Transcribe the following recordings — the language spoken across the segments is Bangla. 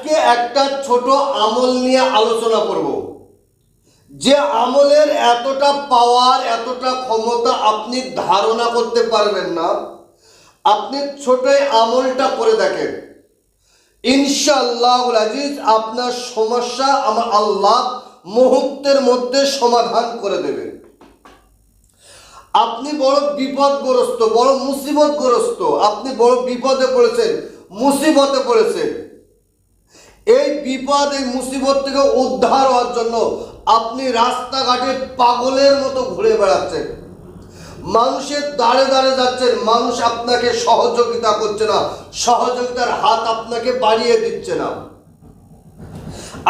আজকে একটা ছোট আমল নিয়ে আলোচনা করব, যে আমলের এতটা পাওয়ার, এতটা ক্ষমতা আপনি ধারণা করতে পারবেন না। আপনি ছোট আমলটা করে দেখেন, ইনশাআল্লাহুল আজিজ আপনার সমস্যা আমার আল্লাহ মুহূর্তের মধ্যে সমাধান করে দেবে। আপনি বড় বিপদগ্রস্ত, বড় মুসিবতগ্রস্ত, আপনি বড় বিপদে পড়েছেন, মুসিবতে পড়েছেন। এই বিপদ, এই মুসিবত থেকে উদ্ধার হওয়ার জন্য আপনি রাস্তাঘাটে পাগলের মতো ঘুরে বেড়াচ্ছেন, মানুষের দাঁড়ে দাঁড়ে যাচ্ছেন, মানুষ আপনাকে সহযোগিতা করছে না, সহযোগিতার হাত আপনাকে বাড়িয়ে দিচ্ছে না।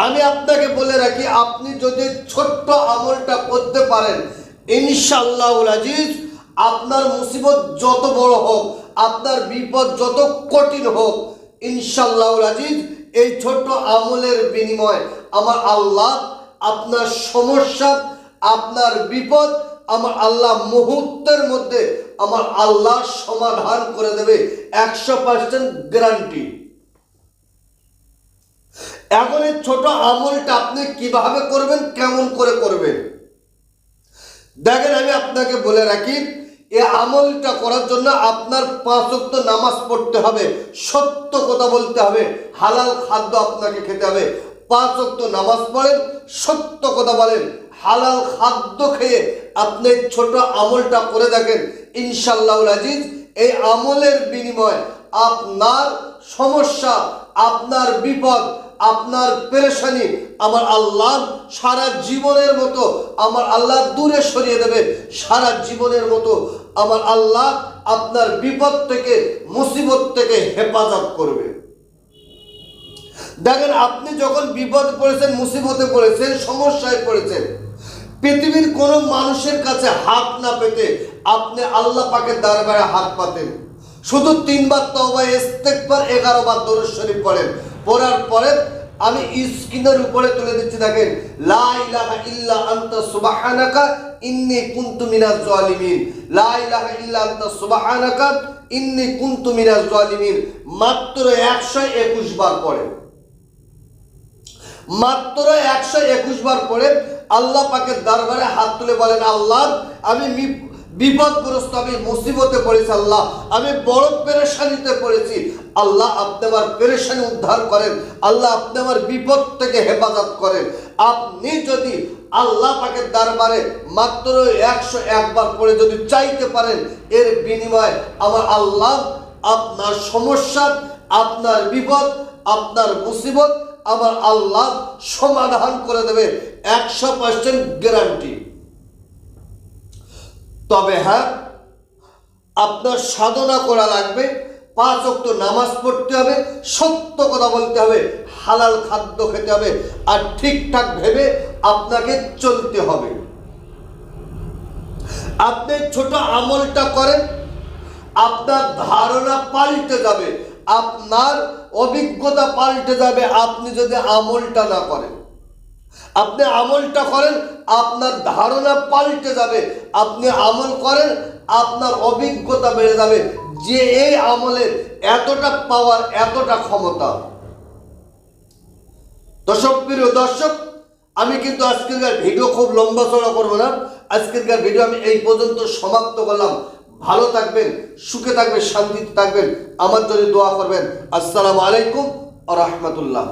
আমি আপনাকে বলে রাখি, আপনি যদি ছোট্ট আমলটা করতে পারেন, ইনশাআল্লাহুল আজিজ আপনার মুসিবত যত বড় হোক, আপনার বিপদ যত কঠিন হোক, ইনশাআল্লাহুল আজিজ এই ছোট্ট আমলের বিনিময়ে আমার আল্লাহ আপনার সমস্যা, আপনার বিপদ আমার আল্লাহ মুহূর্তের মধ্যে আমার আল্লাহ সমাধান করে দেবে, 100% গ্যারান্টি। এখন এই ছোট আমলটা আপনি কিভাবে করবেন, কেমন করে করবেন দেখেন। আমি আপনাকে বলে রাখি, এই আমলটা করার জন্য আপনার 5 ওয়াক্ত নামাজ পড়তে হবে, সত্য কথা বলতে হবে, হালাল খাদ্য আপনাকে খেতে হবে। 5 ওয়াক্ত নামাজ পড়েন, সত্য কথা বলেন, হালাল খাদ্য খেয়ে আপনি ছোট আমলটা করে দেখেন, ইনশাআল্লাহুল আজিজ এই আমলের বিনিময়ে আপনার সমস্যা, আপনার বিপদ, আপনার পেরেশানি আমার আল্লাহ সারা জীবনের মতো আমার আল্লাহ দূরে সরিয়ে দেবে। সারা জীবনের মতো আমার আল্লাহ আপনার বিপদ থেকে, মুসিবত থেকে হেফাজত করবে। দেখেন, আপনি যখন বিপদে পড়েছেন, মুসিবতে পড়েছেন, সমস্যায় পড়েছেন, পৃথিবীর কোনো মানুষের কাছে হাত না পেতে আপনি আল্লাহ পাকের দরবারে হাত পাতেন। শুধু 3 বার তওবা ইস্তেগফার, 11 বার দরুদ শরীফ পড়েন। পড়ার পরে আমি স্ক্রিনের উপরে তুলে দিচ্ছি, দেখেন, লা ইলাহা ইল্লা আনতা সুবহানাকা ইন্নী কুনতু মিনাজ জালিমিন, লা ইলাহা ইল্লা আনতা সুবহানাকা ইন্নী কুনতু মিনাজ জালিমিন। মাত্র 121 বার পড়েন, মাত্র 121 বার পড়ে আল্লাহ পাকের দরবারে হাত তুলে বলেন, আল্লাহ আমি বিপদগ্রস্ত, আমি মুসিবতে পড়েছি, আল্লাহ আমি বড় পেরেশানিতে পড়েছি, আল্লাহ আপনি আমার পেরেশানি উদ্ধার করেন, আল্লাহ আপনি আমার বিপদ থেকে হেফাজত করেন। আপনি যদি আল্লাহ পাকের দরবারে মাত্র 101 বার পড়ে যদি চাইতে পারেন, এর বিনিময়ে আমার আল্লাহ আপনার সমস্যা, আপনার বিপদ, আপনার মুসিবত আমার আল্লাহ সমাধান করে দেবে, 100% গ্যারান্টি। তবে হ্যাঁ, আপনার সাধনা করা লাগবে, 5 ওয়াক্ত নামাজ পড়তে হবে, সত্য কথা বলতে হবে, হালাল খাদ্য খেতে হবে, আর ঠিকঠাক ভেবে আপনাকে চলতে হবে। আপনি ছোট আমলটা করেন, আপনার ধারণা পাল্টে যাবে, আপনার অভিজ্ঞতা পাল্টে যাবে। আপনি যদি আমলটা না করেন, আপনি আমলটা করেন, আপনার ধারণা পাল্টে যাবে। আপনি আমল করেন, আপনার অভিজ্ঞতা বেড়ে যাবে যে এই আমলের এতটা পাওয়ার, এতটা ক্ষমতা। প্রিয় দর্শক, আমি কিন্তু আজকের ভিডিও খুব লম্বা চড়া করবো না। আজকের ভিডিও আমি এই পর্যন্ত সমাপ্ত করলাম। ভালো থাকবেন, সুখে থাকবেন, শান্তিতে থাকবেন, আমার জন্য দোয়া করবেন। আসসালামু আলাইকুম ওয়া রাহমাতুল্লাহ।